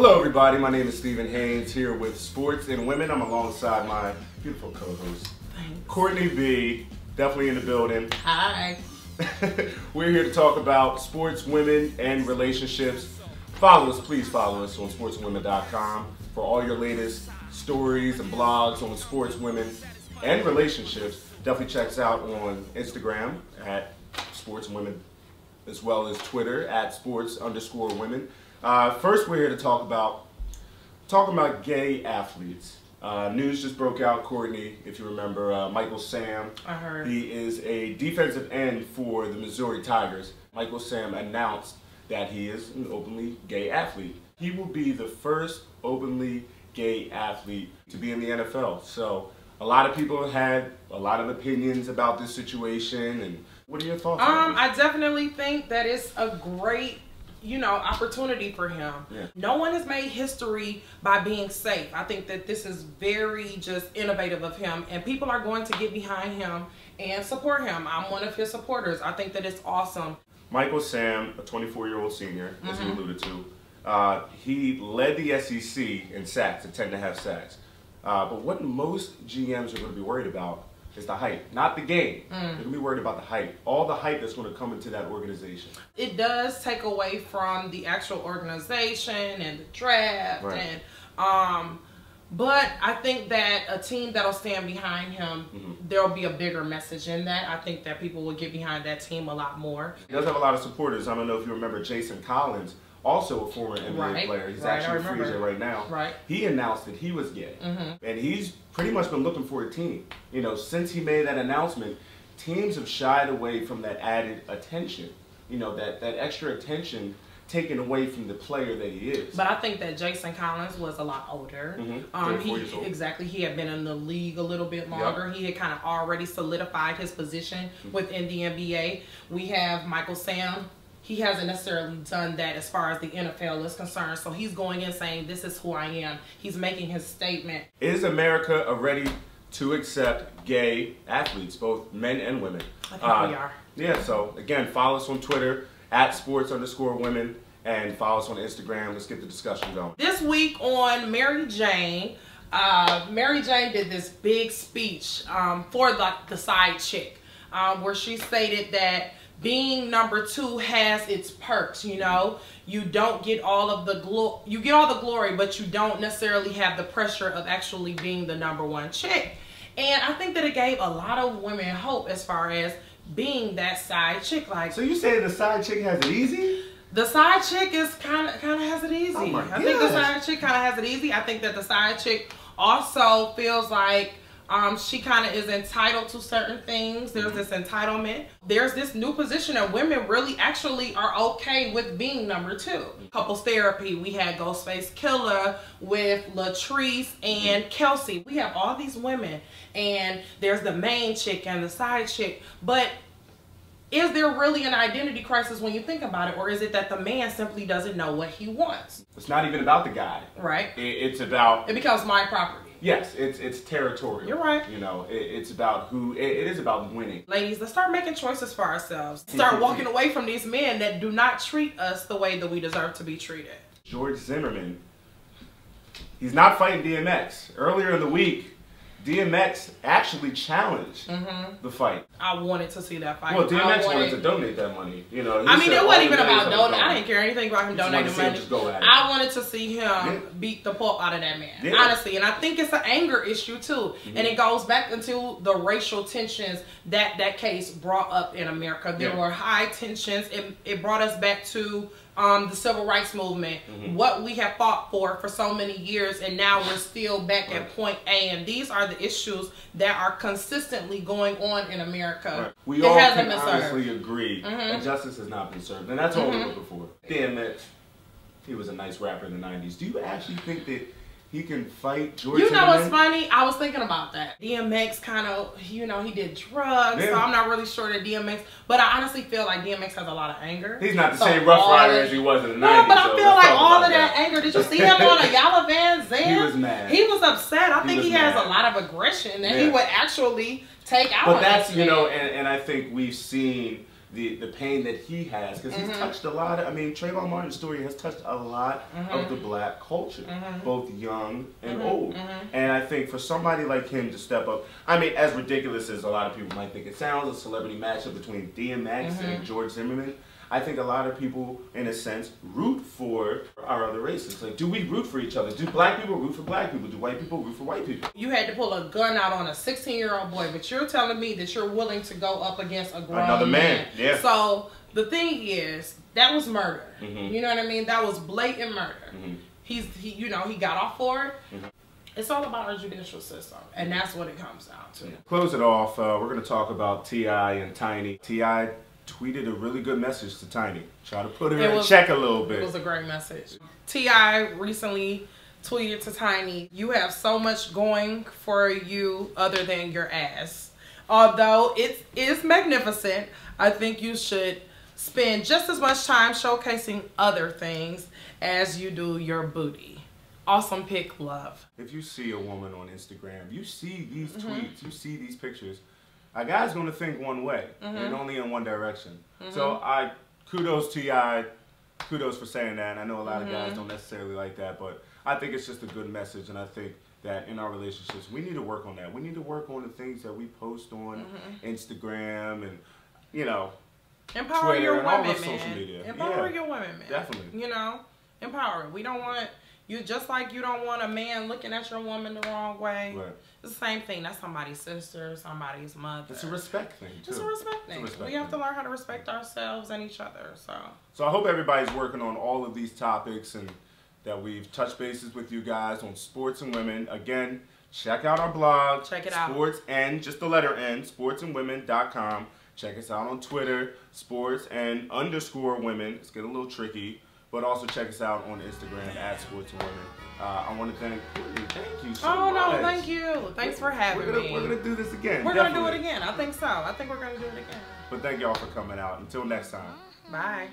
Hello everybody, my name is Stephen Haynes here with Sports and Women. I'm alongside my beautiful co-host, Courtney Bee, definitely in the building. Hi. We're here to talk about sports, women, and relationships. Follow us, please follow us on sportsandwomen.com for all your latest stories and blogs on sports, women, and relationships. Definitely check us out on Instagram at Sports and Women, as well as Twitter at sports_women. First, we're here to talk about gay athletes. News just broke out, Courtney, if you remember, Michael Sam. I heard. He is a defensive end for the Missouri Tigers. Michael Sam announced that he is an openly gay athlete. He will be the first openly gay athlete to be in the NFL. So a lot of people had a lot of opinions about this situation. And what are your thoughts on it? I definitely think that it's a great opportunity for him. Yeah. No one has made history by being safe. I think that this is very just innovative of him, and people are going to get behind him and support him. I'm one of his supporters. I think that it's awesome. Michael Sam, a 24-year-old senior, as you alluded to, he led the SEC in sacks, at 10.5 sacks. But what most GMs are going to be worried about is the hype, not the game. They're going to be worried about the hype. All the hype that's going to come into that organization. It does take away from the actual organization and the draft. Right. And but I think that a team that'll stand behind him, there'll be a bigger message in that. I think that people will get behind that team a lot more. He does have a lot of supporters. I don't know if you remember Jason Collins, also a former NBA player. He's actually a free agent right now. Right. He announced that he was gay. And he's pretty much been looking for a team. You know, since he made that announcement, teams have shied away from that added attention. You know, that extra attention taken away from the player that he is. But I think that Jason Collins was a lot older. 34 years old. Exactly. He had been in the league a little bit longer. He had kind of already solidified his position within the NBA. We have Michael Sam. He hasn't necessarily done that as far as the NFL is concerned. So he's going in saying, this is who I am. He's making his statement. Is America ready to accept gay athletes, both men and women? I think we are. Yeah, so again, follow us on Twitter at sports_women and follow us on Instagram. Let's get the discussion going. This week on Mary Jane did this big speech for the side chick where she stated that being number 2 has its perks. You know, you don't get all of the you get all the glory, but you don't necessarily have the pressure of actually being the number 1 chick. And I think that it gave a lot of women hope as far as being that side chick. Like, so you say the side chick has it easy? The side chick is kind of has it easy. Oh my I think the side chick kind of has it easy. I think that the side chick also feels like she kind of is entitled to certain things. There's this entitlement. There's this new position that women really actually are okay with being number 2. Couples therapy. We had Ghostface Killer with Latrice and Kelsey. We have all these women, and there's the main chick and the side chick. But is there really an identity crisis when you think about it, or is it that the man simply doesn't know what he wants? It's not even about the guy. Right. It's about... It becomes my property. Yes, it's territorial. You're right. You know, it's about it is about winning. Ladies, let's start making choices for ourselves. Start walking away from these men that do not treat us the way that we deserve to be treated. George Zimmerman, he's not fighting DMX. Earlier in the week, DMX actually challenged the fight. I wanted to see that fight. Well, DMX wanted to donate that money. You know, I mean, it wasn't even about donating. I didn't care anything about him donating money. I wanted to see him beat the pulp out of that man, honestly. And I think it's an anger issue too. And it goes back into the racial tensions that case brought up in America. There were high tensions. It brought us back to the civil rights movement, what we have fought for so many years, and now we're still back at point A. And these are the issues that are consistently going on in America. We all can honestly agree that justice has not been served, and that's all we're looking for. DMX, he was a nice rapper in the 90s. Do you actually think that he can fight George Zimmerman? You know what's funny? I was thinking about that. DMX kind of, he did drugs, so I'm not really sure that DMX, but I honestly feel like DMX has a lot of anger. He's not the same Rough Rider as he was in the 90s. No, but I feel like all of that anger, did you see him on a Yalla Van Zandt? He was mad. He was upset. I think he has a lot of aggression that he would actually take out on But that's, you know, and I think we've seen the pain that he has, because he's touched a lot of, I mean, Trayvon Martin's story has touched a lot of the black culture, both young and old. And I think for somebody like him to step up, I mean, as ridiculous as a lot of people might think it sounds, a celebrity matchup between DMX and George Zimmerman, I think a lot of people, in a sense, root for our other races. Like, do we root for each other? Do black people root for black people? Do white people root for white people? You had to pull a gun out on a 16-year-old boy, but you're telling me that you're willing to go up against a grown another man. Yeah. So the thing is, that was murder. You know what I mean? That was blatant murder. He got off for it. It's all about our judicial system, and that's what it comes down to. Close it off. We're going to talk about T.I. and Tiny. T.I. tweeted a really good message to Tiny. Try to put her in check a little bit. It was a great message. T.I. recently tweeted to Tiny, "You have so much going for you other than your ass. Although it is magnificent, I think you should spend just as much time showcasing other things as you do your booty. Awesome pic, love." If you see a woman on Instagram, you see these tweets, you see these pictures, a guy's going to think one way, and only in one direction. So kudos to T.I., kudos for saying that. And I know a lot of guys don't necessarily like that, but I think it's just a good message, and I think that in our relationships, we need to work on that. We need to work on the things that we post on Instagram and, you know, empower Twitter your and women, all the man. social media. Empower your women, man. Definitely. You know, empower. We don't want you, just like you don't want a man looking at your woman the wrong way. Right. It's the same thing. That's somebody's sister, somebody's mother. It's a respect thing, too. It's a respect thing. We have to learn how to respect ourselves and each other. So I hope everybody's working on all of these topics and that we've touched bases with you guys on sports and women. Again, check out our blog. Check it out. Sports and just the letter N, sportsandwomen.com. Check us out on Twitter, sports_women. It's getting a little tricky. But also check us out on Instagram at Sports and Women. I want to thank you so much. Oh, no, thank you. Thanks for having me. We're going to do this again. We're going to do it again. I think so. I think we're going to do it again. But thank y'all for coming out. Until next time. Bye.